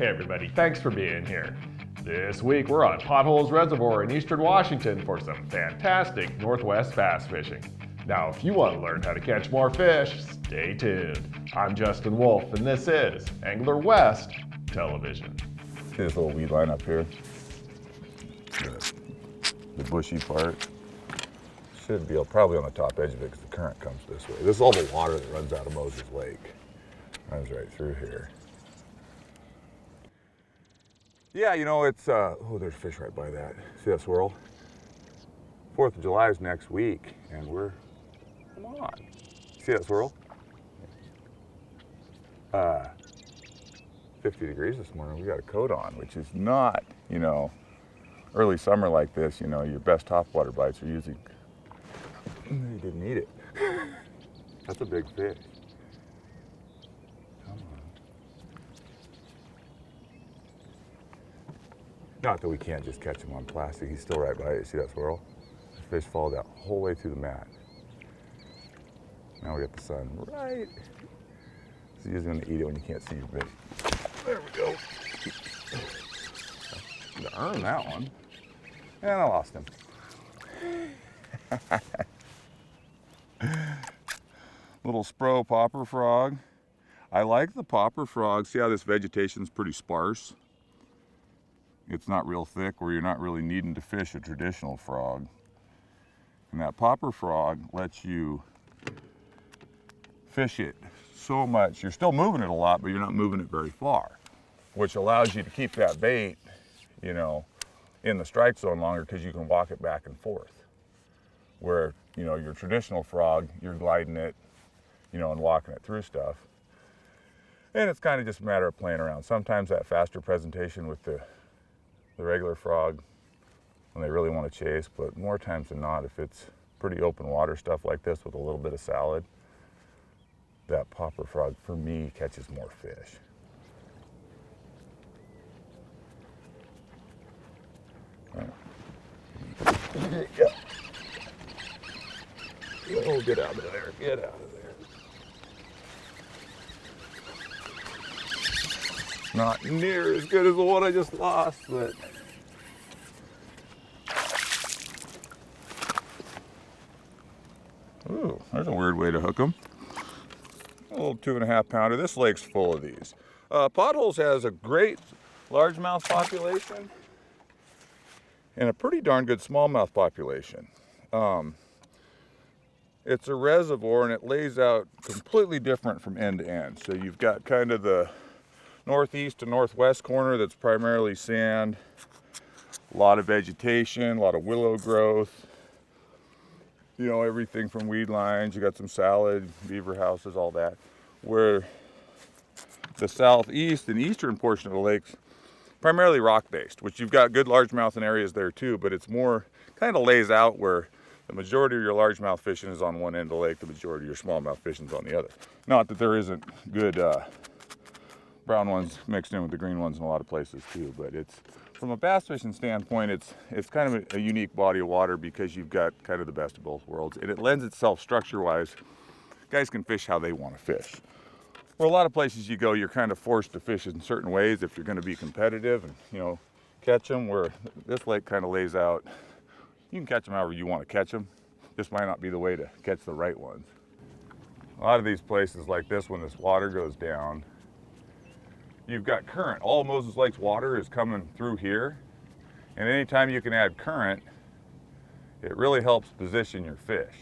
Hey everybody, thanks for being here. This week we're on Potholes Reservoir in eastern Washington for some fantastic northwest bass fishing. Now if you want to learn how to catch more fish, stay tuned. I'm Justin Wolf and this is Angler West Television. See this little weed line up here? The bushy part. Should be probably on the top edge of it because the current comes this way. This is all the water that runs out of Moses Lake. Runs right through here. Yeah, you know, it's, oh, there's fish right by that. See that swirl? 4th of July is next week, and come on. See that swirl? 50 degrees this morning, we got a coat on, which is not, you know, early summer like this, you know, your best topwater bites are usually, you didn't eat it. That's a big fish. Come on. Not that we can't just catch him on plastic, he's still right by it. See that swirl? The fish followed that whole way through the mat. Now we got the sun right. So he's gonna eat it when you can't see your bait. There we go. To earn that one. And I lost him. Little Spro popper frog. I like the popper frog. See how this vegetation's pretty sparse? It's not real thick where you're not really needing to fish a traditional frog. And that popper frog lets you fish it so much. You're still moving it a lot, but you're not moving it very far, which allows you to keep that bait, you know, in the strike zone longer because you can walk it back and forth. Where, you know, your traditional frog, you're gliding it, you know, and walking it through stuff. And it's kind of just a matter of playing around. Sometimes that faster presentation with the regular frog when they really want to chase, but more times than not, if it's pretty open water stuff like this with a little bit of salad, that popper frog, for me, catches more fish. All right. Oh, get out of there, get out of there. Not near as good as the one I just lost, but. Ooh, there's a weird way to hook them. A little 2.5 pounder. This lake's full of these. Potholes has a great largemouth population and a pretty darn good smallmouth population. It's a reservoir and it lays out completely different from end to end. So you've got kind of the northeast to northwest corner that's primarily sand, a lot of vegetation, a lot of willow growth, you know, everything from weed lines, you got some salad, beaver houses, all that. Where the southeast and eastern portion of the lake's primarily rock-based, which you've got good largemouth in areas there too, but it's more kind of lays out where the majority of your largemouth fishing is on one end of the lake, the majority of your smallmouth fishing is on the other. Not that there isn't good brown ones mixed in with the green ones in a lot of places too, but it's, from a bass fishing standpoint, it's kind of a unique body of water because you've got kind of the best of both worlds, and it lends itself structure-wise. Guys can fish how they want to fish. Where a lot of places you go, you're kind of forced to fish in certain ways if you're going to be competitive and, you know, catch them, where this lake kind of lays out. You can catch them however you want to catch them. This might not be the way to catch the right ones. A lot of these places like this, when this water goes down, you've got current. All of Moses Lake's water is coming through here. And anytime you can add current, it really helps position your fish.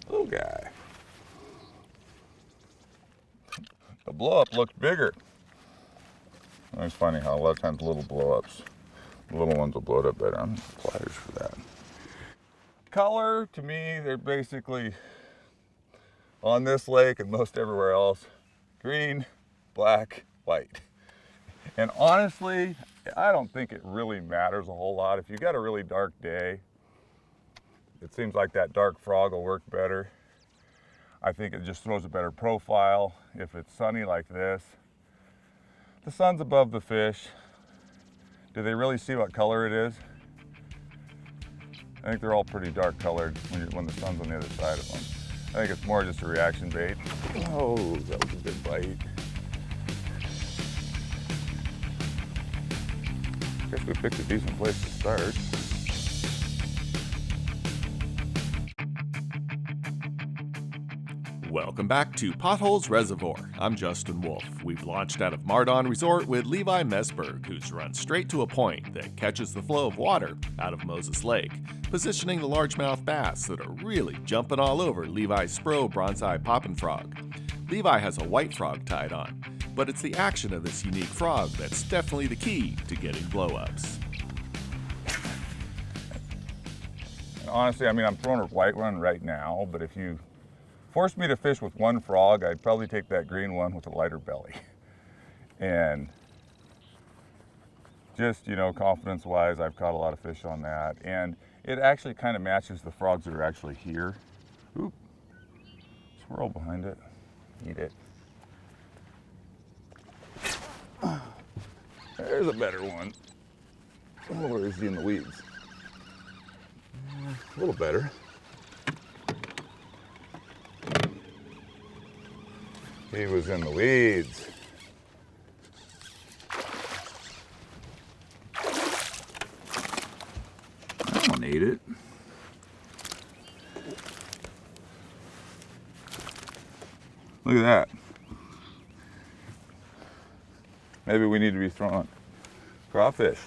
Little guy. The blow up looked bigger. It's funny how a lot of times little blow-ups, the little ones will blow it up better. I'm using pliers for that. Color, to me, they're basically, on this lake and most everywhere else, green, black, white. And honestly, I don't think it really matters a whole lot. If you got a really dark day, it seems like that dark frog will work better. I think it just throws a better profile. If it's sunny like this, the sun's above the fish. do they really see what color it is? I think they're all pretty dark colored when the sun's on the other side of them. I think it's more just a reaction bait. Oh, that was a good bite. Guess we picked a decent place to start. Welcome back to Potholes Reservoir. I'm Justin Wolf. We've launched out of Mardon Resort with Levi Meseberge, who's run straight to a point that catches the flow of water out of Moses Lake, positioning the largemouth bass that are really jumping all over Levi's Spro Bronzeye Pop Frog. Levi has a white frog tied on, but it's the action of this unique frog that's definitely the key to getting blow-ups. Honestly, I mean, I'm throwing a white one right now, but if you forced me to fish with one frog, I'd probably take that green one with a lighter belly. And just, you know, confidence-wise, I've caught a lot of fish on that. And it actually kind of matches the frogs that are actually here. Oop, swirl behind it, eat it. There's a better one. Oh, where is he in the weeds? A little better. He was in the weeds. That one ate it. Look at that. Maybe we need to be throwing crawfish.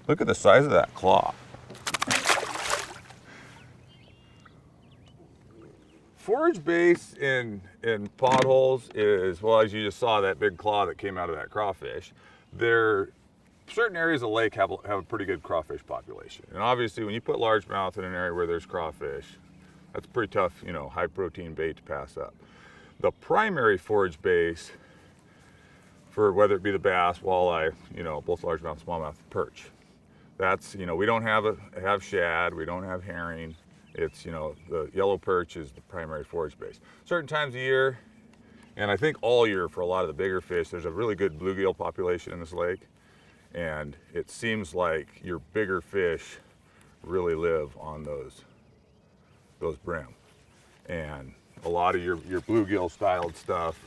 Look at the size of that claw. Forage base in potholes is, well, as you just saw, that big claw that came out of that crawfish. Certain areas of the lake have a pretty good crawfish population. And obviously when you put largemouth in an area where there's crawfish, that's a pretty tough, you know, high protein bait to pass up. The primary forage base for whether it be the bass, walleye, you know, both largemouth, smallmouth, perch. That's, you know, we don't have shad, we don't have herring. It's, you know, the yellow perch is the primary forage base. Certain times of year, and I think all year for a lot of the bigger fish, there's a really good bluegill population in this lake. And it seems like your bigger fish really live on those brim. And a lot of your bluegill styled stuff,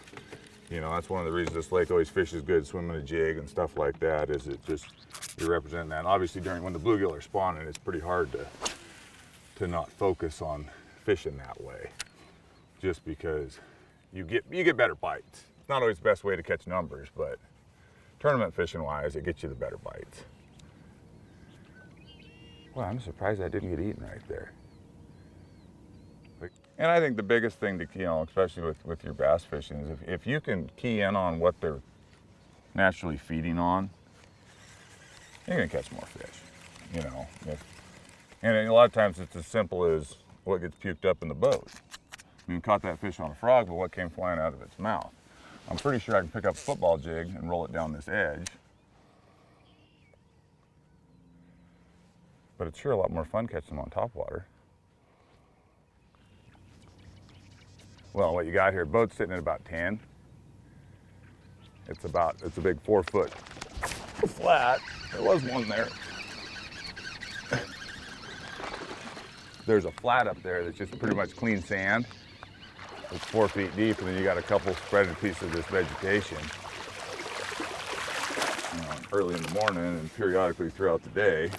you know, that's one of the reasons this lake always fishes good, swimming a jig and stuff like that, is it just, you're representing that. And obviously when the bluegill are spawning, it's pretty hard to not focus on fishing that way, just because you get better bites. It's not always the best way to catch numbers, but tournament fishing wise, it gets you the better bites. Well, I'm surprised I didn't get eaten right there. And I think the biggest thing to, you know, especially with your bass fishing, is if you can key in on what they're naturally feeding on, you're gonna catch more fish, you know. And a lot of times it's as simple as what gets puked up in the boat. I mean, caught that fish on a frog, but what came flying out of its mouth? I'm pretty sure I can pick up a football jig and roll it down this edge. But it's sure a lot more fun catching them on topwater. Well, what you got here, boat's sitting at about 10. It's a big 4 foot flat. There was one there. There's a flat up there that's just pretty much clean sand. It's 4 feet deep, and then you got a couple spreading pieces of this vegetation. You know, early in the morning and periodically throughout the day.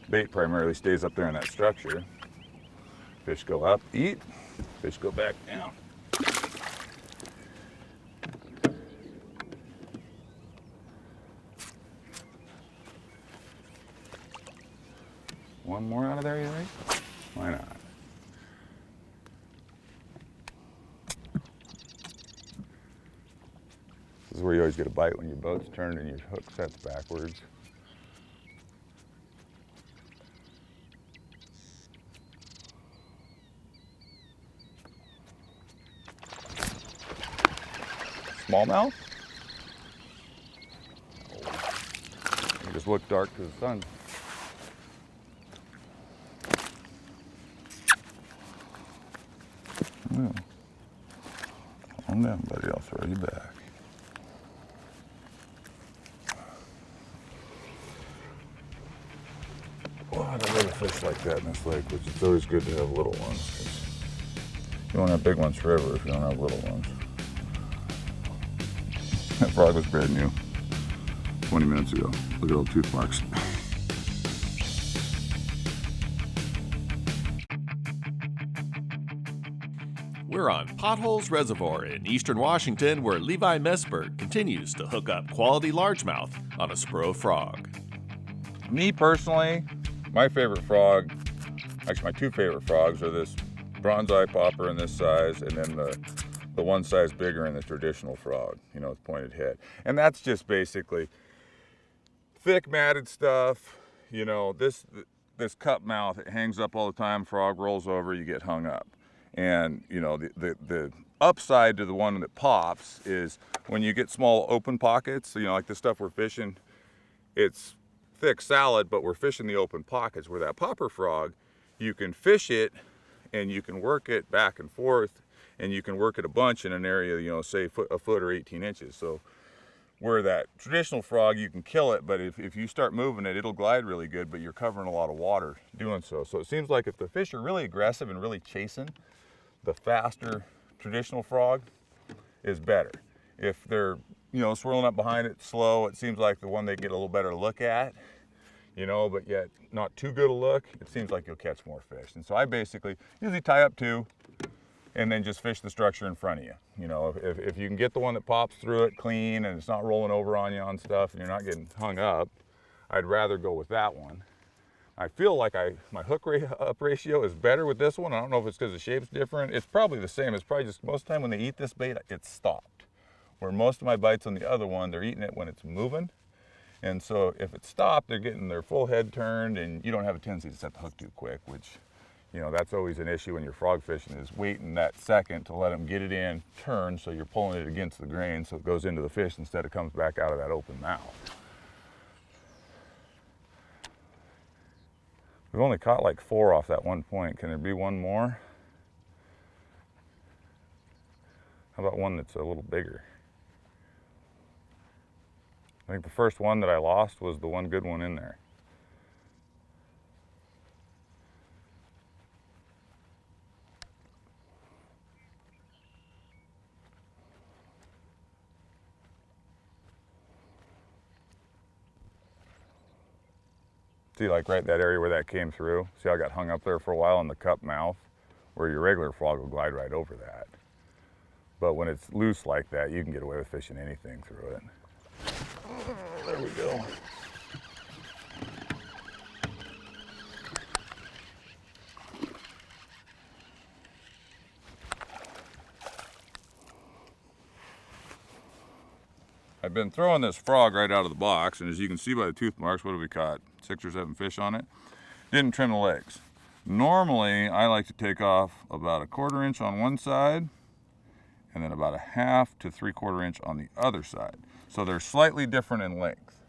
Bait primarily stays up there in that structure. Fish go up, eat, fish go back down. One more out of there, you think? Why not? This is where you always get a bite when your boat's turned and your hook sets backwards. Smallmouth? They just look dark to the sun. Well, calm down, buddy. I'll throw you back. fish like that in this lake, which it's always good to have little ones. 'Cause you won't have big ones forever if you don't have little ones. That frog was brand new 20 minutes ago. Look at all the tooth marks. We're on Potholes Reservoir in eastern Washington, where Levi Meseberge continues to hook up quality largemouth on a Spro frog. Me personally, my favorite frog, actually my two favorite frogs are this bronzeye popper in this size, and then the one size bigger in the traditional frog, you know, with pointed head. And that's just basically thick matted stuff. You know, this cup mouth, it hangs up all the time, frog rolls over, you get hung up. And you know, the upside to the one that pops is when you get small open pockets, you know, like the stuff we're fishing, it's thick salad, but we're fishing the open pockets. Where that popper frog, you can fish it and you can work it back and forth, and you can work it a bunch in an area, you know, say a foot or 18 inches. So where that traditional frog, you can kill it, but if you start moving it, it'll glide really good, but you're covering a lot of water doing so. So it seems like if the fish are really aggressive and really chasing, the faster traditional frog is better. If they're, you know, swirling up behind it slow, it seems like the one they get a little better look at, you know, but yet not too good a look, it seems like you'll catch more fish. And so I basically usually tie up two and then just fish the structure in front of you. You know, if you can get the one that pops through it clean and it's not rolling over on you on stuff and you're not getting hung up, I'd rather go with that one. I feel like my hook up ratio is better with this one. I don't know if it's because the shape's different. It's probably the same. It's probably just most of the time when they eat this bait, it's stopped. Where most of my bites on the other one, they're eating it when it's moving. And so if it's stopped, they're getting their full head turned, and you don't have a tendency to set the hook too quick, which, you know, that's always an issue when you're frog fishing, is waiting that second to let them get it in, turn, so you're pulling it against the grain so it goes into the fish instead of comes back out of that open mouth. We've only caught like 4 off that one point. Can there be one more? How about one that's a little bigger? I think the first one that I lost was the one good one in there. See, like right that area where that came through? See how I got hung up there for a while in the cup mouth? Where your regular frog will glide right over that. But when it's loose like that, you can get away with fishing anything through it. There we go. I've been throwing this frog right out of the box, and as you can see by the tooth marks, what have we caught? 6 or 7 fish on it. Didn't trim the legs. Normally, I like to take off about 1/4 inch on one side, and then about 1/2 to 3/4 inch on the other side. So they're slightly different in length.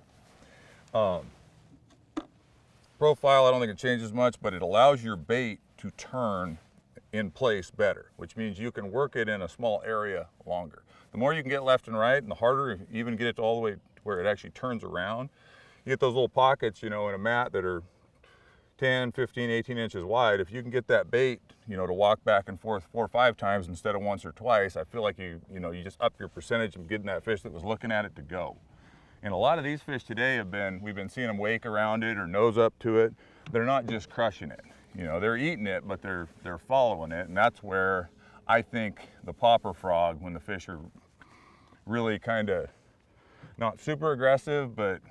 Profile, I don't think it changes much, but it allows your bait to turn in place better, which means you can work it in a small area longer. The more you can get left and right, and the harder you even get it all the way to where it actually turns around. You get those little pockets, you know, in a mat that are 10, 15, 18 inches wide. If you can get that bait, you know, to walk back and forth 4 or 5 times instead of once or twice, I feel like you just up your percentage of getting that fish that was looking at it to go. And a lot of these fish today we've been seeing them wake around it or nose up to it. They're not just crushing it. You know, they're eating it, but they're following it. And that's where I think the popper frog, when the fish are really kind of not super aggressive, but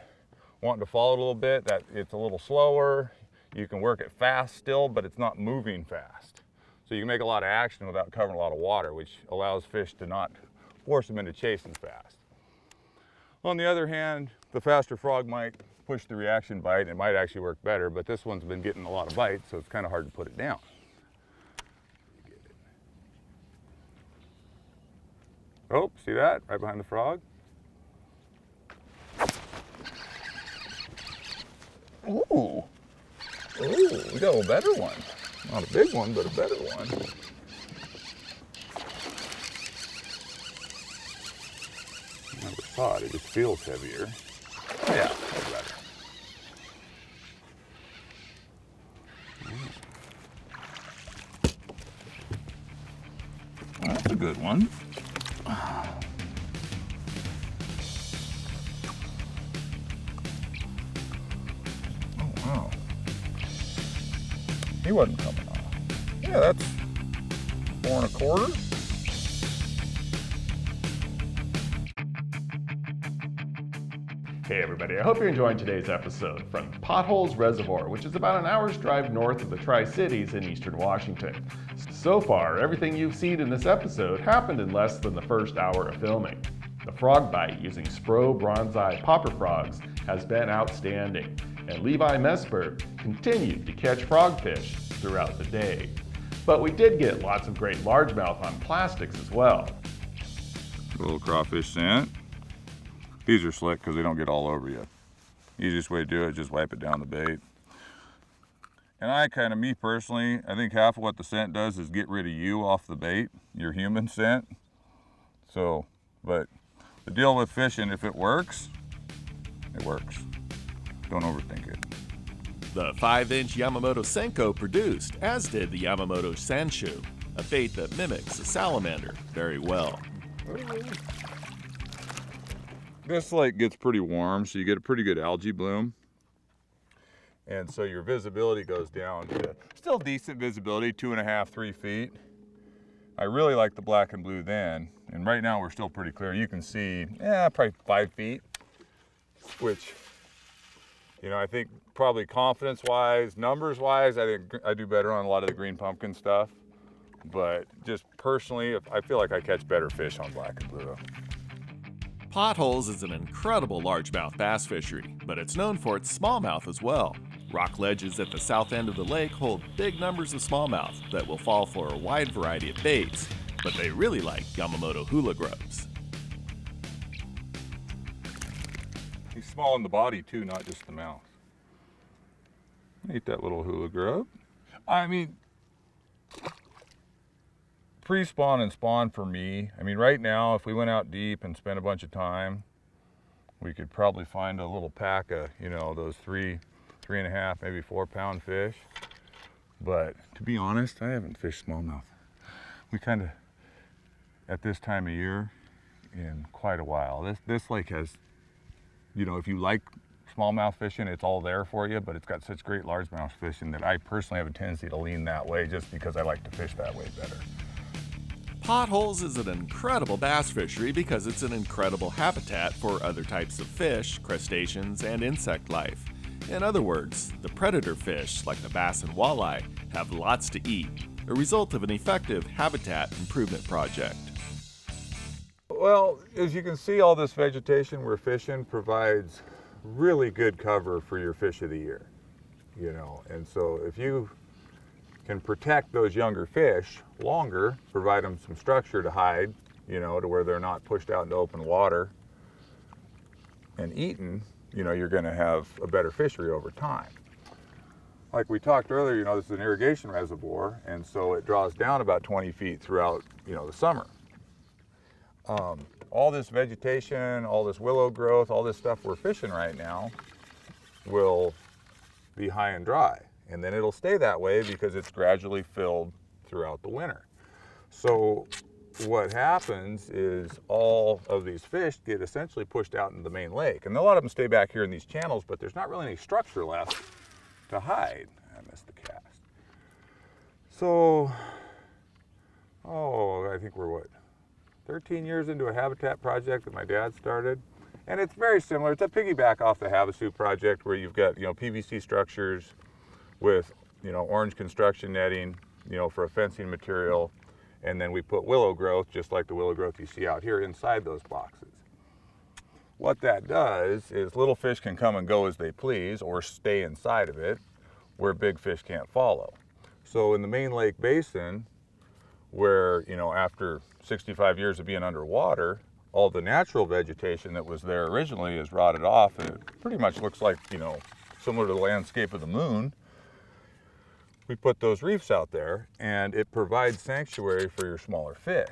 wanting to follow it a little bit, that it's a little slower. You can work it fast still, but it's not moving fast. So you can make a lot of action without covering a lot of water, which allows fish to not force them into chasing fast. On the other hand, the faster frog might push the reaction bite, and it might actually work better, but this one's been getting a lot of bites, so it's kind of hard to put it down. Oh, see that? Right behind the frog. Ooh. Ooh, we got a better one. Not a big one, but a better one. Never saw it, it just feels heavier. Yeah, that's better. one. Wow. He wasn't coming off. Yeah, that's 4 1/4. Hey everybody, I hope you're enjoying today's episode from Potholes Reservoir, which is about an hour's drive north of the Tri-Cities in eastern Washington. So far, everything you've seen in this episode happened in less than the first hour of filming. The frog bite using Spro Bronzeye Pop Frogs has been outstanding, and Levi Meseberge continued to catch frogfish throughout the day. But we did get lots of great largemouth on plastics as well. A little crawfish scent. These are slick because they don't get all over you. Easiest way to do it is just wipe it down the bait. And me personally, I think half of what the scent does is get rid of you off the bait, your human scent. So, but the deal with fishing, if it works, it works. Don't overthink it. The 5-inch Yamamoto Senkos produced, as did the Yamamoto Sanshouo, a bait that mimics a salamander very well. This lake gets pretty warm, so you get a pretty good algae bloom. And so your visibility goes down to still decent visibility, 2.5, 3 feet. I really like the black and blue then, and right now we're still pretty clear. You can see, probably 5 feet, which, I think probably confidence-wise, numbers-wise, I think I do better on a lot of the green pumpkin stuff. But just personally, I feel like I catch better fish on black and blue. Potholes is an incredible largemouth bass fishery, but it's known for its smallmouth as well. Rock ledges at the south end of the lake hold big numbers of smallmouth that will fall for a wide variety of baits, but they really like Yamamoto Hula Grubs. He's small in the body too, not just the mouth. Eat that little hula grub. I mean, pre-spawn and spawn for me, right now, if we went out deep and spent a bunch of time, we could probably find a little pack of, those 3.5, maybe 4 pound fish. But to be honest, I haven't fished smallmouth. We kind of, at this time of year, in quite a while. This lake has, if you like smallmouth fishing, it's all there for you, but it's got such great largemouth fishing that I personally have a tendency to lean that way just because I like to fish that way better. Potholes is an incredible bass fishery because it's an incredible habitat for other types of fish, crustaceans, and insect life. In other words, the predator fish, like the bass and walleye, have lots to eat, a result of an effective habitat improvement project. Well, as you can see, all this vegetation we're fishing provides really good cover for your fish of the year, and so if you can protect those younger fish longer, provide them some structure to hide, to where they're not pushed out into open water and eaten, you're going to have a better fishery over time. Like we talked earlier, this is an irrigation reservoir, and so it draws down about 20 feet throughout, the summer. All this vegetation, all this willow growth, all this stuff we're fishing right now will be high and dry. And then it'll stay that way because it's gradually filled throughout the winter. So what happens is all of these fish get essentially pushed out into the main lake. And a lot of them stay back here in these channels, but there's not really any structure left to hide. I missed the cast. So, I think we're 13 years into a habitat project that my dad started. And it's very similar. It's a piggyback off the Havasu project where you've got, PVC structures with, orange construction netting, for a fencing material. And then we put willow growth, just like the willow growth you see out here, inside those boxes. What that does is little fish can come and go as they please or stay inside of it where big fish can't follow. So in the main lake basin, where, after 65 years of being underwater, all the natural vegetation that was there originally is rotted off, and it pretty much looks like, similar to the landscape of the moon. We put those reefs out there, and it provides sanctuary for your smaller fish.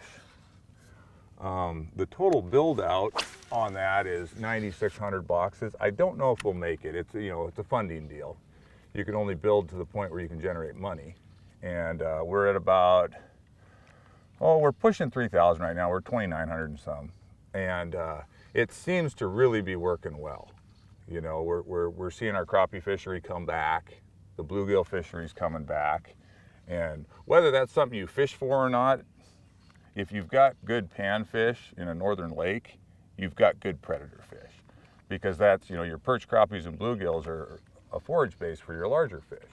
The total build out on that is 9,600 boxes. I don't know if we'll make it. It's a funding deal. You can only build to the point where you can generate money, and we're at about Oh, we're pushing 3,000 right now. We're 2,900 and some. And it seems to really be working well. You know, we're seeing our crappie fishery come back. The bluegill fishery's coming back. And whether that's something you fish for or not, if you've got good panfish in a northern lake, you've got good predator fish. Because that's, you know, your perch crappies and bluegills are a forage base for your larger fish.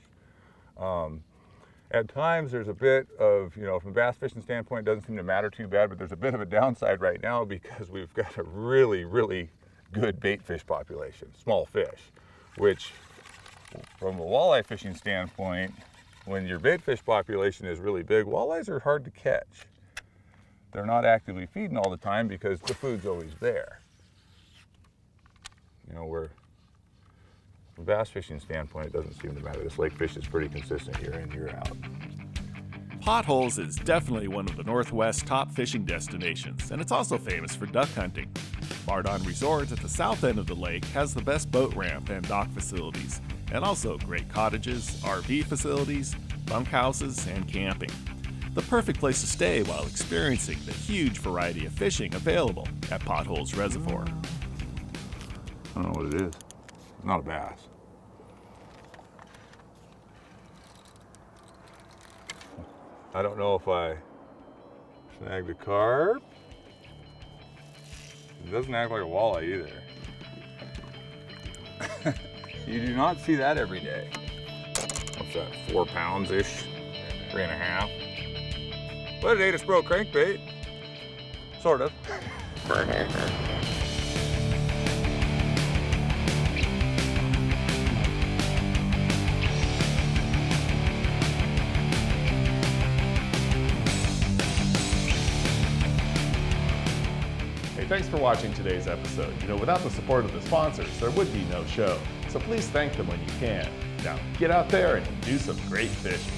At times there's a bit of, you know, from a bass fishing standpoint, it doesn't seem to matter too bad, but there's a bit of a downside right now because we've got a really, really good bait fish population, small fish, which from a walleye fishing standpoint, when your bait fish population is really big, walleyes are hard to catch. They're not actively feeding all the time because the food's always there. You know, from a bass fishing standpoint, it doesn't seem to matter. This lake fish is pretty consistent year in, year out. Potholes is definitely one of the Northwest's top fishing destinations, and it's also famous for duck hunting. Bardon Resort at the south end of the lake has the best boat ramp and dock facilities, and also great cottages, RV facilities, bunkhouses, and camping. The perfect place to stay while experiencing the huge variety of fishing available at Potholes Reservoir. I don't know what it is. It's not a bass. I don't know if I snagged a carp. It doesn't act like a walleye either. You do not see that every day. What's that, 4 pounds-ish? 3.5. But it ate a Spro crankbait. Sort of. Thanks for watching today's episode. You know, without the support of the sponsors, there would be no show. So please thank them when you can. Now, get out there and do some great fishing.